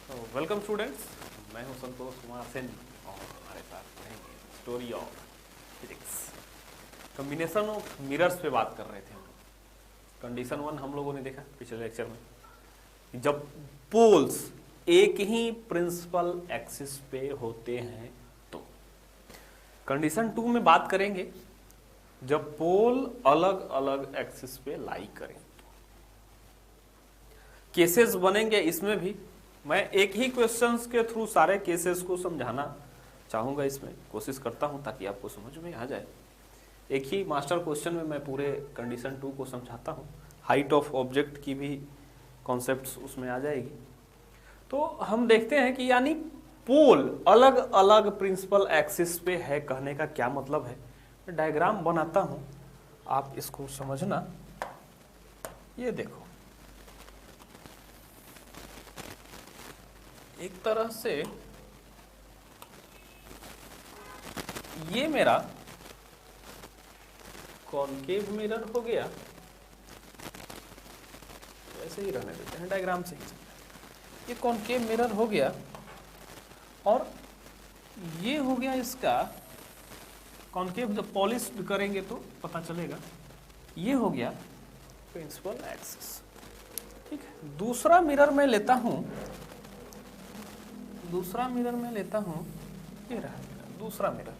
तो welcome students, मैं हूं संतोष कुमार सेन और हमारे साथ रहेंगे story of physics. Combination of mirrors पे बात कर रहे थे हम लोग। कंडीशन 1 हम लोगों ने देखा पिछले लेक्चर में कि जब पोल्स एक ही प्रिंसिपल एक्सिस पे होते हैं तो। कंडीशन 2 में बात करेंगे जब पोल अलग अलग एक्सिस पे लाई करें। केसेस बनेंगे इसमें भी। मैं एक ही क्वेश्चंस के थ्रू सारे केसेस को समझाना चाहूँगा, इसमें कोशिश करता हूँ ताकि आपको समझ में आ जाए। एक ही मास्टर क्वेश्चन में मैं पूरे कंडीशन 2 को समझाता हूँ। हाइट ऑफ ऑब्जेक्ट की भी कॉन्सेप्ट्स उसमें आ जाएगी। तो हम देखते हैं कि यानी पोल अलग अलग प्रिंसिपल एक्सिस पे है कहने का क्या मतलब है। मैं डायग्राम बनाता हूँ, आप इसको समझना। ये देखो, एक तरह से ये मेरा कॉनकेव मिरर हो गया। ऐसे ही रहने देते हैं, डायग्राम से ही। ये कॉनकेव मिरर हो गया और ये हो गया इसका कॉनकेव। जब पॉलिश करेंगे तो पता चलेगा। ये हो गया प्रिंसिपल एक्सिस। ठीक है, दूसरा मिरर मैं लेता हूं। ये रहा दूसरा मिरर।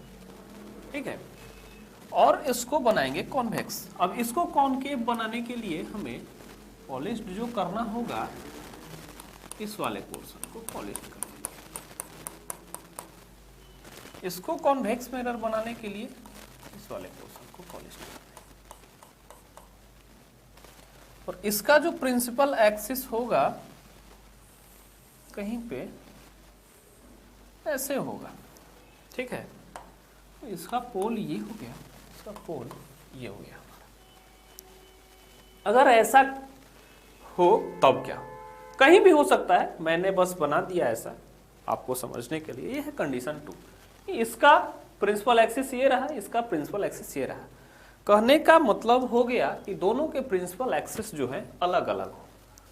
ठीक है, और इसको बनाएंगे कॉन्वेक्स। अब इसको कॉनकेव बनाने के लिए हमें पॉलिश्ड जो करना होगा, इस वाले पोर्शन को पॉलिश कर देंगे। इसको कॉन्वेक्स मिरर बनाने के लिए इस वाले पोर्शन को पॉलिश कर देंगे। और इसका जो प्रिंसिपल एक्सिस होगा कहीं पे ऐसे होगा। ठीक है, तो इसका पोल ये हो गया, इसका पोल ये हो गया हमारा। अगर ऐसा हो तब क्या, कहीं भी हो सकता है। मैंने बस बना दिया ऐसा आपको समझने के लिए। ये है कंडीशन 2। इसका प्रिंसिपल एक्सिस ये रहा, इसका प्रिंसिपल एक्सिस ये रहा। कहने का मतलब हो गया कि दोनों के प्रिंसिपल एक्सिस जो है अलग अलग हो।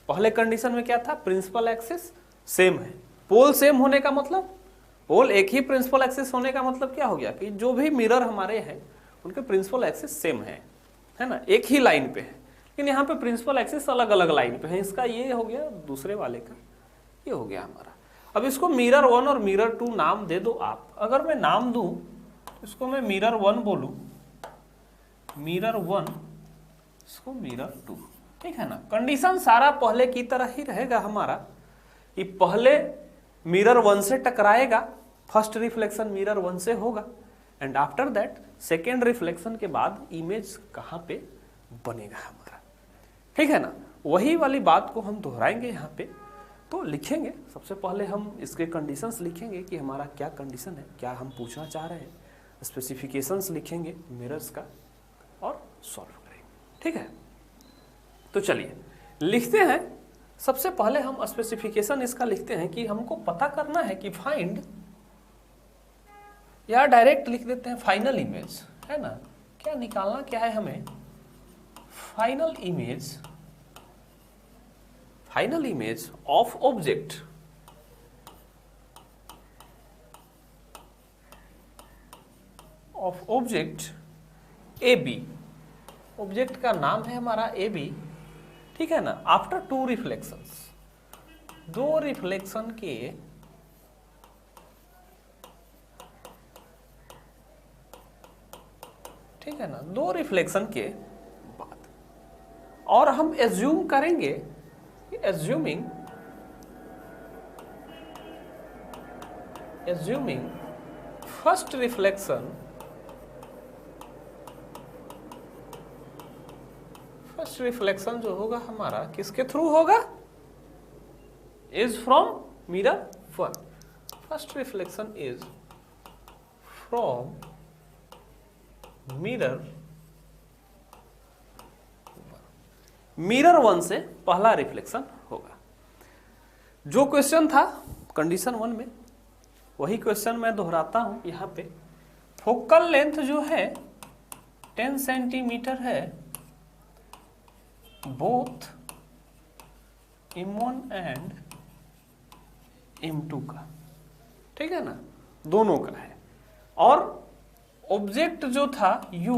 पहले कंडीशन में क्या था, प्रिंसिपल एक्सिस सेम है। पोल सेम होने का मतलब, पोल एक ही प्रिंसिपल एक्सिस होने का मतलब क्या हो गया कि जो भी मिरर हमारे हैं उनके प्रिंसिपल एक्सिस सेम है ना, एक ही लाइन पे है। लेकिन यहाँ पे प्रिंसिपल एक्सिस अलग अलग लाइन पे है। इसका ये हो गया, दूसरे वाले का ये हो गया हमारा। अब इसको मिरर 1 और मिरर 2 नाम दे दो आप। अगर मैं नाम दूं, इसको मैं मिरर 1 बोलूं, मिरर 1, इसको मिरर 2। ठीक है ना। कंडीशन सारा पहले की तरह ही रहेगा हमारा। ये पहले मिरर 1 से टकराएगा, फर्स्ट रिफ्लेक्शन मिरर 1 से होगा, and after that second reflection के बाद इमेज कहाँ पे बनेगा हमारा। ठीक है ना। वही वाली बात को हम दोहराएंगे यहाँ पे। तो लिखेंगे, सबसे पहले हम इसके कंडीशंस लिखेंगे कि हमारा क्या कंडीशन है, क्या हम पूछना चाह रहे हैं। स्पेसिफिकेशंस लिखेंगे मिरर्स का और सॉल्व करेंगे। ठीक है, तो चलिए लिखते हैं। सबसे पहले हम स्पेसिफिकेशन इसका लिखते हैं कि हमको पता करना है कि फाइंड, या डायरेक्ट लिख देते हैं फाइनल इमेज, है ना। क्या निकालना क्या है हमें, final image of object A B. Object का नाम है हमारा ए बी। ठीक है ना। आफ्टर 2 रिफ्लेक्शंस, 2 रिफ्लेक्शन के ठीक है ना, 2 रिफ्लेक्शन के बाद। और हम एज्यूम करेंगे, एज्यूमिंग फर्स्ट रिफ्लेक्शन जो होगा हमारा किसके थ्रू होगा, is from mirror 1। First reflection is from mirror 1 से पहला रिफ्लेक्शन होगा। जो क्वेश्चन था कंडीशन 1 में, वही क्वेश्चन मैं दोहराता हूं यहां पे। फोकल लेंथ जो है 10 सेंटीमीटर है, both M1 and m2 का, ठीक है ना, दोनों का है। और ऑब्जेक्ट जो था u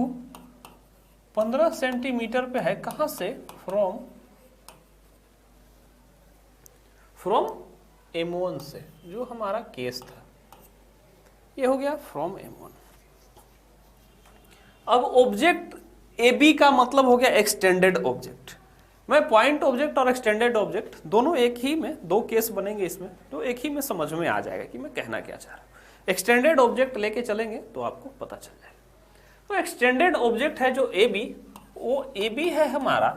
15 सेंटीमीटर पे है, कहां से, फ्रॉम m1 से, जो हमारा केस था, ये हो गया फ्रॉम m1। अब ऑब्जेक्ट AB का मतलब हो गया एक्सटेंडेड ऑब्जेक्ट। मैं पॉइंट ऑब्जेक्ट और एक्सटेंडेड ऑब्जेक्ट दोनों एक ही में, दो केस बनेंगे इसमें, तो एक ही में समझ में आ जाएगा कि मैं कहना क्या चाह रहा हूँ। एक्सटेंडेड ऑब्जेक्ट लेके चलेंगे तो आपको पता चल जाएगा। तो एक्सटेंडेड ऑब्जेक्ट है जो AB, वो AB है हमारा,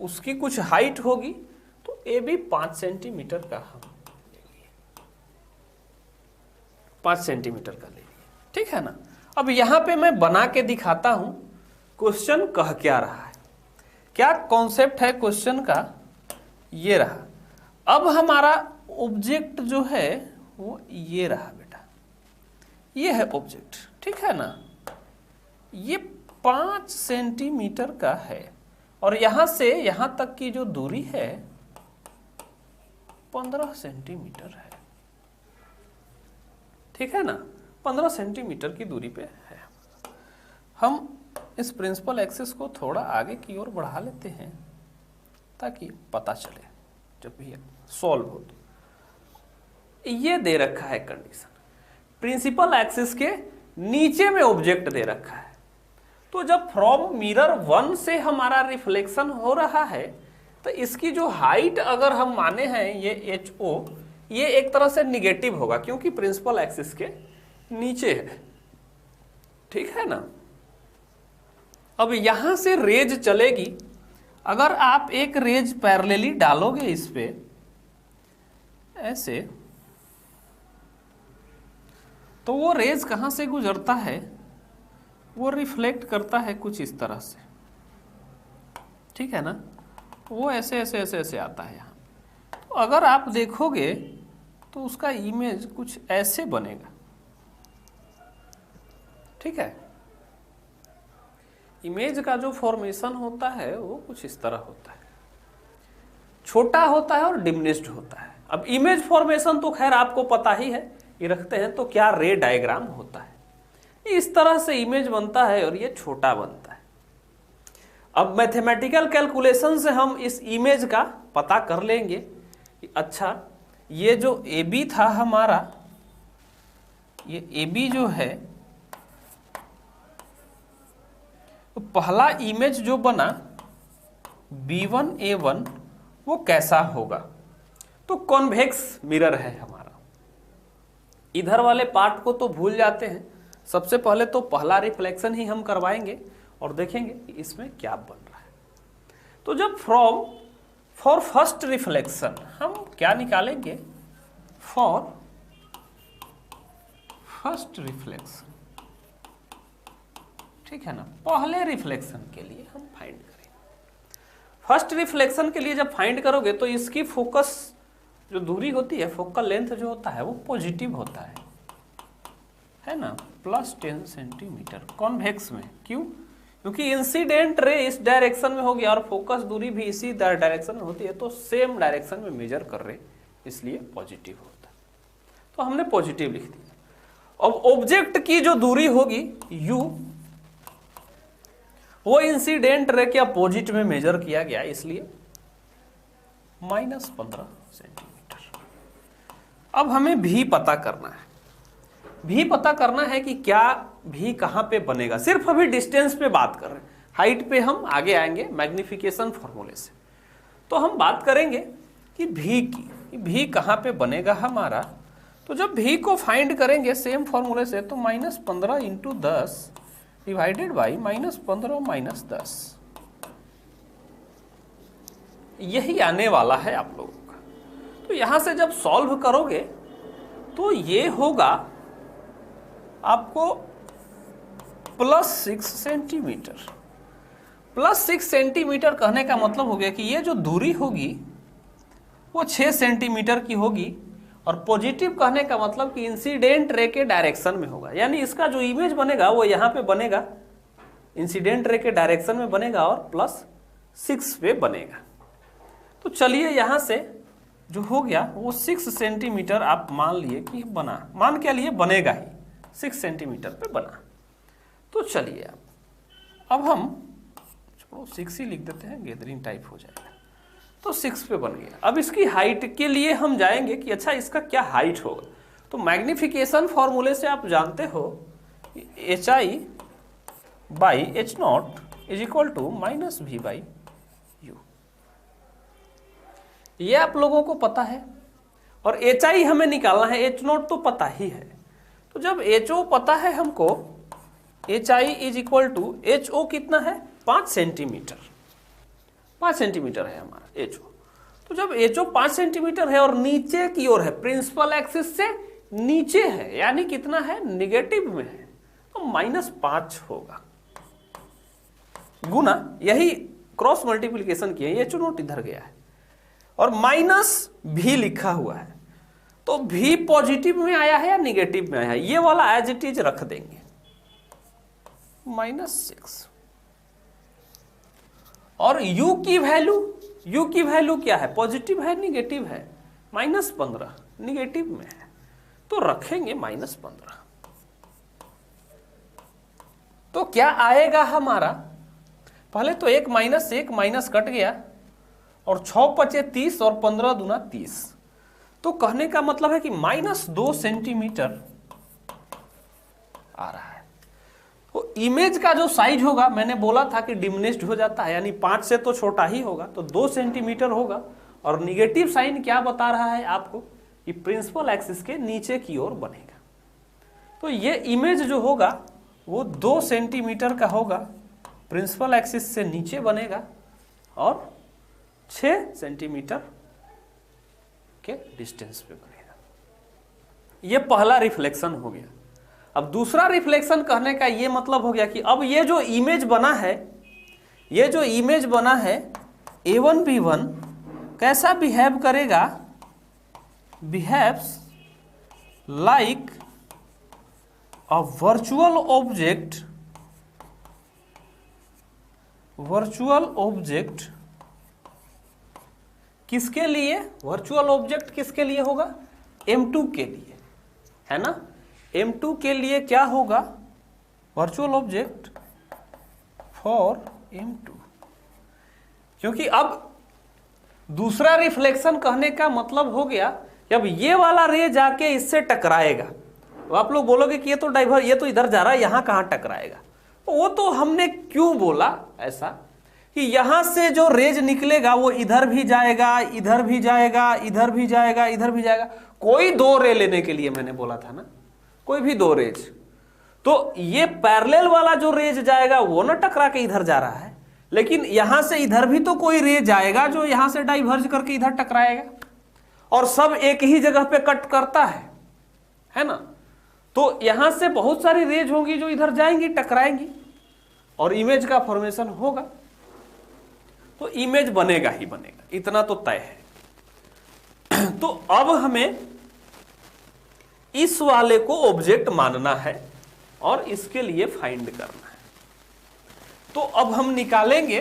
उसकी कुछ हाइट होगी, तो AB 5 सेंटीमीटर का हम 5 सेंटीमीटर का ले लिए, ठीक है ना। अब यहां पे मैं बना के दिखाता हूं क्वेश्चन कह क्या रहा है, क्या कॉन्सेप्ट है क्वेश्चन का, ये रहा। अब हमारा ऑब्जेक्ट जो है वो ये रहा बेटा, ये है ऑब्जेक्ट, ठीक है ना। ये 5 सेंटीमीटर का है और यहां से यहां तक की जो दूरी है 15 सेंटीमीटर है, ठीक है ना, 15 सेंटीमीटर की दूरी पे है। हम इस प्रिंसिपल एक्सिस को थोड़ा आगे की ओर बढ़ा लेते हैं ताकि पता चले जब भी सॉल्व हो। तो ये दे रखा है कंडीशन, प्रिंसिपल एक्सिस के नीचे में ऑब्जेक्ट दे रखा है। तो जब फ्रॉम मिरर 1 से हमारा रिफ्लेक्शन हो रहा है, तो इसकी जो हाइट अगर हम माने हैं ये HO, ये एक तरह से निगेटिव होगा क्योंकि प्रिंसिपल एक्सिस के नीचे है, ठीक है ना। अब यहां से रेज चलेगी, अगर आप एक रेज पैरेलली डालोगे इस पे ऐसे, तो वो रेज कहां से गुजरता है, वो रिफ्लेक्ट करता है कुछ इस तरह से, ठीक है ना, वो ऐसे ऐसे ऐसे ऐसे आता है यहाँ। तो अगर आप देखोगे तो उसका इमेज कुछ ऐसे बनेगा, ठीक है। इमेज का जो फॉर्मेशन होता है वो कुछ इस तरह होता है, छोटा होता है और डिमिनिश्ड होता है। अब इमेज फॉर्मेशन तो खैर आपको पता ही है, ये रखते हैं तो क्या रे डायग्राम होता है, इस तरह से इमेज बनता है और ये छोटा बनता है। अब मैथमेटिकल कैलकुलेशन से हम इस इमेज का पता कर लेंगे कि अच्छा ये जो AB था हमारा, ये AB जो है, तो पहला इमेज जो बना B1A1 वो कैसा होगा, तो कॉन्वेक्स मिरर है हमारा। इधर वाले पार्ट को तो भूल जाते हैं, सबसे पहले तो पहला रिफ्लेक्शन ही हम करवाएंगे और देखेंगे कि इसमें क्या बन रहा है। तो जब फॉर फर्स्ट रिफ्लेक्शन हम क्या निकालेंगे, फॉर फर्स्ट रिफ्लेक्शन, ठीक है ना, पहले रिफ्लेक्शन के लिए हम फाइंड करेंगे। फर्स्ट रिफ्लेक्शन के लिए जब फाइंड करोगे तो इसकी फोकस जो दूरी होती है, फोकल लेंथ जो होता है वो पॉजिटिव होता है ना, +10 सेंटीमीटर कॉन्वेक्स में। क्यों, क्योंकि इंसिडेंट रे इस डायरेक्शन में होगी और फोकस दूरी भी इसी डायरेक्शन में होती है, तो सेम डायरेक्शन में मेजर कर रहे, इसलिए पॉजिटिव होता है, तो हमने पॉजिटिव लिख दिया। अब ऑब्जेक्ट की जो दूरी होगी u, वो इंसिडेंट रे के अपोजिट में मेजर किया गया, इसलिए -15 सेंटीमीटर। अब हमें भी पता करना है, भी पता करना है कि क्या भी कहां पे बनेगा। सिर्फ अभी डिस्टेंस पे बात कर रहे हैं, हाइट पे हम आगे आएंगे मैग्निफिकेशन फॉर्मूले से। तो हम बात करेंगे कि भी की, भी कहां पे बनेगा हमारा। तो जब भी को फाइंड करेंगे सेम फॉर्मूले से, तो -15 × 10 डिवाइडेड बाई -15 - 10, यही आने वाला है आप लोगों का। तो यहां से जब सॉल्व करोगे तो ये होगा आपको +6 सेंटीमीटर। +6 सेंटीमीटर कहने का मतलब हो गया कि ये जो दूरी होगी वो 6 सेंटीमीटर की होगी, और पॉजिटिव कहने का मतलब कि इंसिडेंट रे के डायरेक्शन में होगा, यानी इसका जो इमेज बनेगा वो यहाँ पे बनेगा, इंसिडेंट रे के डायरेक्शन में बनेगा और +6 पे बनेगा। तो चलिए यहाँ से जो हो गया वो 6 सेंटीमीटर आप मान लिए कि बना, मान क्या लिए, बनेगा ही, 6 सेंटीमीटर पे बना। तो चलिए अब हम छोड़ो 6 ही लिख देते हैं, गैदरिंग टाइप हो जाएगा। तो 6 पे बन गया। अब इसकी हाइट के लिए हम जाएंगे कि अच्छा इसका क्या हाइट होगा। तो मैग्निफिकेशन फॉर्मूले से आप जानते हो HI by H0 is equal to minus V by U। ये आप लोगों को पता है, और HI हमें निकालना है, H0 तो पता ही है। तो जब HO पता है हमको, HI is equal to HO कितना है, 5 सेंटीमीटर, 5 सेंटीमीटर है हमारा HO। तो जब HO 5 सेंटीमीटर है और नीचे की ओर है, प्रिंसिपल एक्सिस से नीचे है, यानी कितना है, निगेटिव में है, तो -5 होगा, गुना, यही क्रॉस मल्टीप्लिकेशन किया, ये HO0 इधर गया है और माइनस भी लिखा हुआ है। तो भी पॉजिटिव में आया है या निगेटिव में आया है, ये वाला एज इट इज रख देंगे, -6। और u की वैल्यू क्या है, पॉजिटिव है निगेटिव है, -15, निगेटिव में है, तो रखेंगे -15। तो क्या आएगा हमारा, पहले तो 1 माइनस कट गया, और 6 × 30 और 15 दूना 30, तो कहने का मतलब है कि -2 सेंटीमीटर आ रहा है। तो इमेज का जो साइज होगा, मैंने बोला था कि डिमिनिश्ड हो जाता है, यानी 5 से तो छोटा ही होगा, तो 2 सेंटीमीटर होगा। और निगेटिव साइन क्या बता रहा है आपको, कि प्रिंसिपल एक्सिस के नीचे की ओर बनेगा। तो ये इमेज जो होगा वो 2 सेंटीमीटर का होगा, प्रिंसिपल एक्सिस से नीचे बनेगा, और 6 सेंटीमीटर के डिस्टेंस पे बनेगा। ये पहला रिफ्लेक्शन हो गया। अब दूसरा रिफ्लेक्शन कहने का ये मतलब हो गया कि अब ये जो इमेज बना है, A1B1 कैसा बिहेव करेगा, behaves like a virtual object किसके लिए, वर्चुअल ऑब्जेक्ट किसके लिए होगा, M2 के लिए, है ना। M2 के लिए क्या होगा, वर्चुअल ऑब्जेक्ट फॉर M2, क्योंकि अब दूसरा रिफ्लेक्शन कहने का मतलब हो गया कि अब ये वाला रे जाके इससे टकराएगा। तो आप लोग बोलोगे कि ये तो इधर जा रहा है, यहां कहां टकराएगा। तो वो तो हमने क्यों बोला ऐसा, कि यहां से जो रेज निकलेगा वो इधर भी जाएगा, इधर भी जाएगा, इधर भी जाएगा, इधर भी जाएगा। कोई 2 रे लेने के लिए मैंने बोला था ना, कोई भी 2 रेज। तो ये पैरेलल वाला जो रेज जाएगा वो ना टकरा के इधर जा रहा है, लेकिन यहां से इधर भी तो कोई रे जाएगा जो यहां से डाइवर्ज करके इधर टकराएगा, और सब एक ही जगह पे कट करता है ना। तो यहां से बहुत सारी रेज होंगी जो इधर जाएंगी, टकराएंगी, और इमेज का फॉर्मेशन होगा। तो इमेज बनेगा ही बनेगा, इतना तो तय है। तो अब हमें इस वाले को ऑब्जेक्ट मानना है और इसके लिए फाइंड करना है। तो अब हम निकालेंगे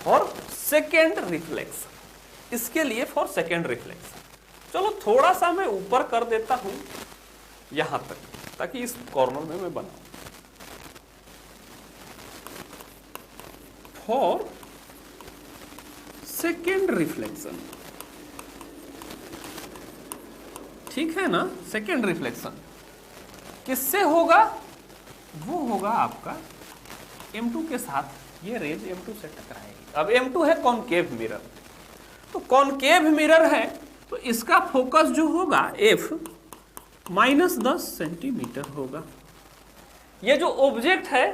फॉर सेकेंड रिफ्लेक्शन, इसके लिए फॉर सेकेंड रिफ्लेक्शन। चलो थोड़ा सा मैं ऊपर कर देता हूं यहां तक, ताकि इस कॉर्नर में मैं बनाऊं। फॉर सेकेंड रिफ्लेक्शन, ठीक है ना। सेकेंड रिफ्लेक्शन किससे होगा, वो होगा आपका M2 के साथ, ये रेज M2 से टकराएगी। अब M2 है कॉनकेव मिरर, तो कॉनकेव मिरर है तो इसका फोकस जो होगा F -10 सेंटीमीटर होगा। ये जो ऑब्जेक्ट है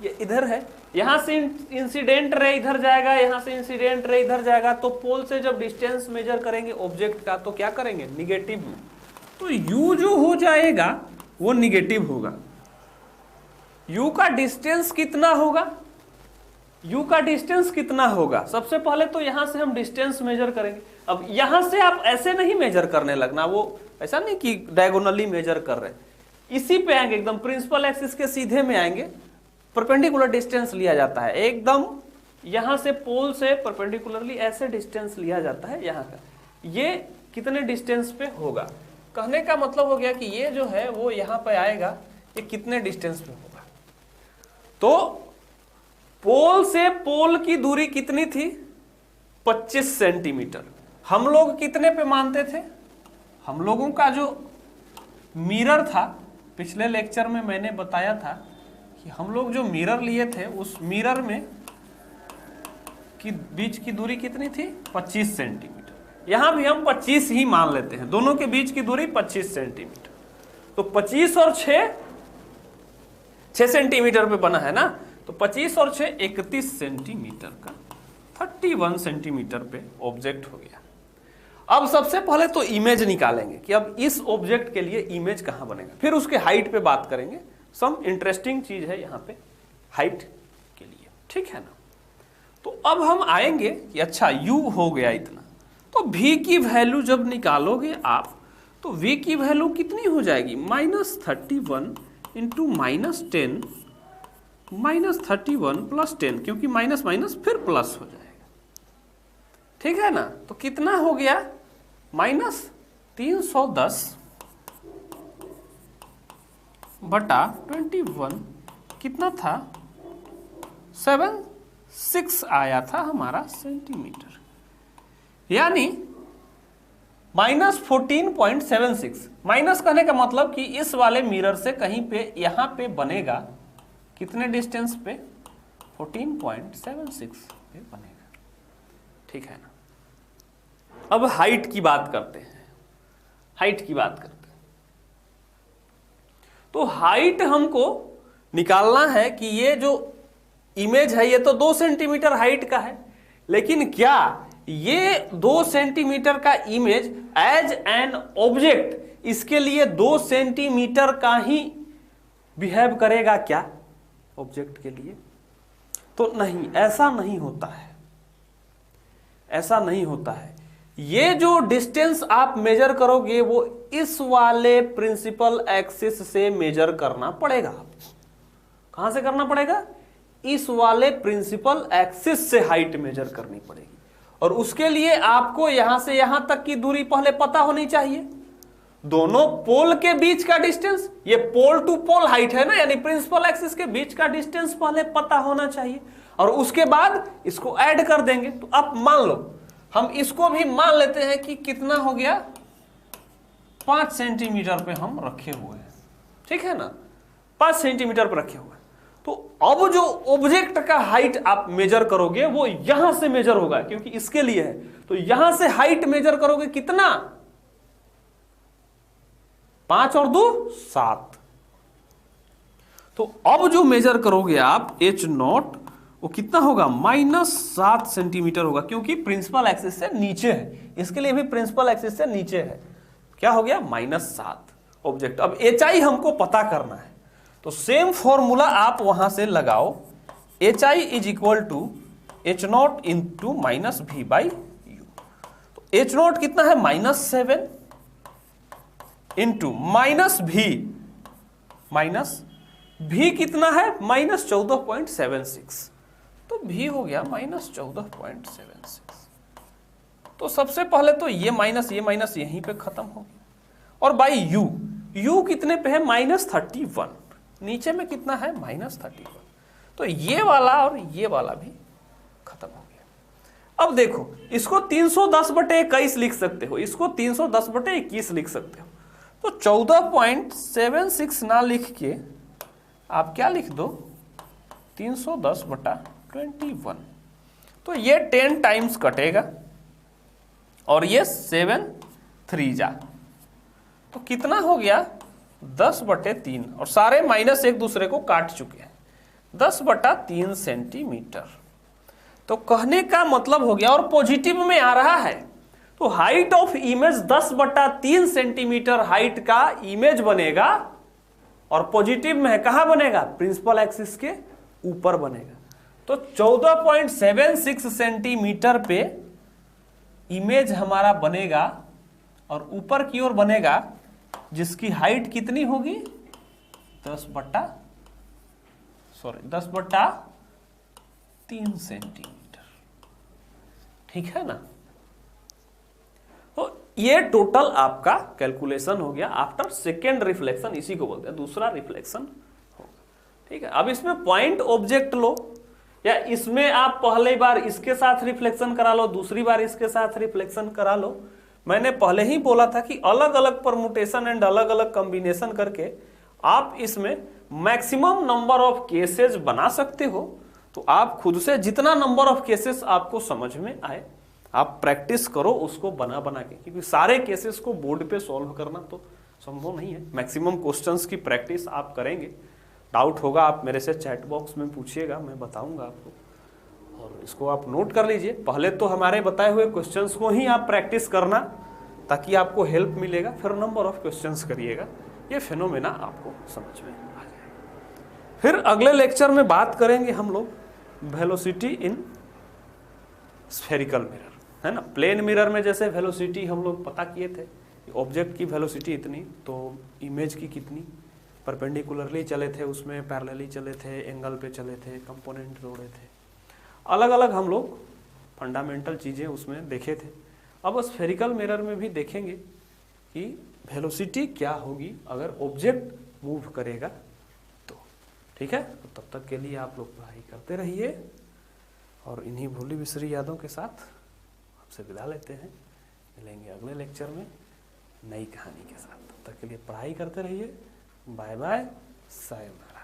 ये इधर है, यहां से इंसिडेंट रे इधर जाएगा, यहां से इंसिडेंट रे इधर जाएगा। तो पोल से जब डिस्टेंस मेजर करेंगे ऑब्जेक्ट का, तो क्या करेंगे, निगेटिव में। तो U जो हो जाएगा वो निगेटिव होगा। U का डिस्टेंस कितना होगा, U का डिस्टेंस कितना होगा, सबसे पहले तो यहां से हम डिस्टेंस मेजर करेंगे। अब यहां से आप ऐसे नहीं मेजर करने लगना, वो ऐसा नहीं कि डायगोनली मेजर कर रहे, इसी पे आएंगे, एकदम प्रिंसिपल एक्सिस के सीधे में आएंगे। परपेंडिकुलर डिस्टेंस लिया जाता है, एकदम यहां से पोल से परपेंडिकुलरली ऐसे डिस्टेंस लिया जाता है यहाँ का। ये कितने डिस्टेंस पे होगा। कहने का मतलब हो गया कि ये जो है वो यहाँ पे आएगा, ये कितने डिस्टेंस पे होगा। तो पोल से पोल की दूरी कितनी थी, 25 सेंटीमीटर। हम लोग कितने पे मानते थे, हम लोगों का जो मिरर था, पिछले लेक्चर में मैंने बताया था कि हम लोग जो मिरर लिए थे उस मिरर में की बीच की दूरी कितनी थी, 25 सेंटीमीटर। यहां भी हम 25 ही मान लेते हैं, दोनों के बीच की दूरी 25 सेंटीमीटर। तो 25 और 6 सेंटीमीटर पे बना है ना, तो 25 और 6 31 सेंटीमीटर का 31 सेंटीमीटर पे ऑब्जेक्ट हो गया। अब सबसे पहले तो इमेज निकालेंगे कि अब इस ऑब्जेक्ट के लिए इमेज कहां बनेगा, फिर उसके हाइट पे बात करेंगे। सम इंटरेस्टिंग चीज है यहां पे हाइट के लिए, ठीक है ना। तो अब हम आएंगे कि अच्छा u हो गया इतना, तो v की वैल्यू जब निकालोगे आप तो v की वैल्यू कितनी हो जाएगी, -31 इंटू -10 -31 प्लस 10, क्योंकि माइनस माइनस फिर प्लस हो जाएगा, ठीक है ना। तो कितना हो गया, -310 बटा 21, कितना था 76 आया था हमारा सेंटीमीटर, यानी -14.76। माइनस कहने का मतलब कि इस वाले मिरर से कहीं पे यहां पे बनेगा कितने डिस्टेंस पे, 14.76 पे बनेगा, ठीक है ना। अब हाइट की बात करते हैं, हाइट की बात करते हैं। तो हाइट हमको निकालना है कि ये जो इमेज है ये तो 2 सेंटीमीटर हाइट का है, लेकिन क्या ये 2 सेंटीमीटर का इमेज एज एन ऑब्जेक्ट इसके लिए 2 सेंटीमीटर का ही बिहेव करेगा क्या ऑब्जेक्ट के लिए, तो नहीं, ऐसा नहीं होता है, ऐसा नहीं होता है। ये जो डिस्टेंस आप मेजर करोगे वो इस वाले प्रिंसिपल एक्सिस से मेजर करना पड़ेगा। कहां से करना पड़ेगा, इस वाले प्रिंसिपल एक्सिस से हाइट मेजर करनी पड़ेगी, और उसके लिए आपको यहां से यहां तक की दूरी पहले पता होनी चाहिए। दोनों पोल के बीच का डिस्टेंस, ये पोल टू पोल हाइट है ना, यानी प्रिंसिपल एक्सिस के बीच का डिस्टेंस पहले पता होना चाहिए, और उसके बाद इसको ऐड कर देंगे। तो अब मान लो हम इसको भी मान लेते हैं कि कितना हो गया, 5 सेंटीमीटर पे हम रखे हुए हैं, ठीक है ना, 5 सेंटीमीटर पर रखे हुए हैं। तो अब जो ऑब्जेक्ट का हाइट आप मेजर करोगे वो यहां से मेजर होगा, क्योंकि इसके लिए है, तो यहां से हाइट मेजर करोगे कितना, 5 और 2 7। तो अब जो मेजर करोगे आप h0 वो कितना होगा, -7 सेंटीमीटर होगा, क्योंकि प्रिंसिपल एक्सिस से नीचे है, इसके लिए भी प्रिंसिपल एक्सिस से नीचे है। क्या हो गया, -7 ऑब्जेक्ट। अब HI हमको पता करना है, तो सेम फॉर्मूला आप वहां से लगाओ, HI is equal to H0 into -V/U। तो H0 कितना है, -7 इंटू -V कितना है, -14.76, तो V हो गया -14.76। तो सबसे पहले तो ये माइनस यहीं पे खत्म हो गया, और बाई U कितने पे है, -31, नीचे में कितना है, -31, तो ये वाला और ये वाला भी खत्म हो गया। अब देखो, इसको 310/21 लिख सकते हो, इसको 310/21 लिख सकते हो, तो 14.76 ना लिख के आप क्या लिख दो, 310/21। तो ये 10 टाइम्स कटेगा, और ये 7 3 जा, तो कितना हो गया, 10/3, और सारे माइनस एक दूसरे को काट चुके हैं, 10/3 सेंटीमीटर। तो कहने का मतलब हो गया, और पॉजिटिव में आ रहा है, तो height of image 10/3 centimetre height का इमेज बनेगा, और पॉजिटिव में है, कहां बनेगा, प्रिंसिपल एक्सिस के ऊपर बनेगा। तो 14.76 सेंटीमीटर पे इमेज हमारा बनेगा, और ऊपर की ओर बनेगा, जिसकी हाइट कितनी होगी, 10/3 सेंटीमीटर, ठीक है ना। तो ये टोटल आपका कैलकुलेशन हो गया आफ्टर सेकेंड रिफ्लेक्शन, इसी को बोलते हैं दूसरा रिफ्लेक्शन होगा। ठीक है, अब इसमें पॉइंट ऑब्जेक्ट लो, या इसमें आप पहली बार इसके साथ रिफ्लेक्शन करा लो, दूसरी बार इसके साथ रिफ्लेक्शन करा लो। मैंने पहले ही बोला था कि अलग अलग परमुटेशन एंड अलग अलग कॉम्बिनेशन करके आप इसमें मैक्सिमम नंबर ऑफ केसेस बना सकते हो। तो आप खुद से जितना नंबर ऑफ केसेस आपको समझ में आए आप प्रैक्टिस करो उसको बना बना के, क्योंकि सारे केसेस को बोर्ड पे सॉल्व करना तो संभव नहीं है। मैक्सिमम क्वेश्चंस की प्रैक्टिस आप करेंगे। डाउट होगा आप मेरे से चैट बॉक्स में पूछिएगा, मैं बताऊंगा आपको, और इसको आप नोट कर लीजिए। पहले तो हमारे बताए हुए क्वेश्चंस को ही आप प्रैक्टिस करना ताकि आपको हेल्प मिलेगा, फिर नंबर ऑफ क्वेश्चंस करिएगा, ये फिनोमेना आपको समझ में आ जाएगा। फिर अगले लेक्चर में बात करेंगे हम लोग वेलोसिटी इन स्फेरिकल मिरर, है ना। प्लेन मिरर में जैसे वेलोसिटी हम लोग पता किए थे, ऑब्जेक्ट की वेलोसिटी इतनी, तो इमेज की कितनी, परपेंडिकुलरली चले थे, उसमें पैरेलली चले थे, एंगल पे चले थे, कंपोनेंट जोड़े थे, अलग अलग हम लोग फंडामेंटल चीज़ें उसमें देखे थे। अब स्फेरिकल मिरर में भी देखेंगे कि वेलोसिटी क्या होगी अगर ऑब्जेक्ट मूव करेगा तो। ठीक है, तो तब तक के लिए आप लोग पढ़ाई करते रहिए, और इन्हीं भूली बिसरी यादों के साथ आपसे विदा लेते हैं। मिलेंगे अगले लेक्चर में नई कहानी के साथ। तब तक के लिए पढ़ाई करते रहिए। Bye bye, sayonara.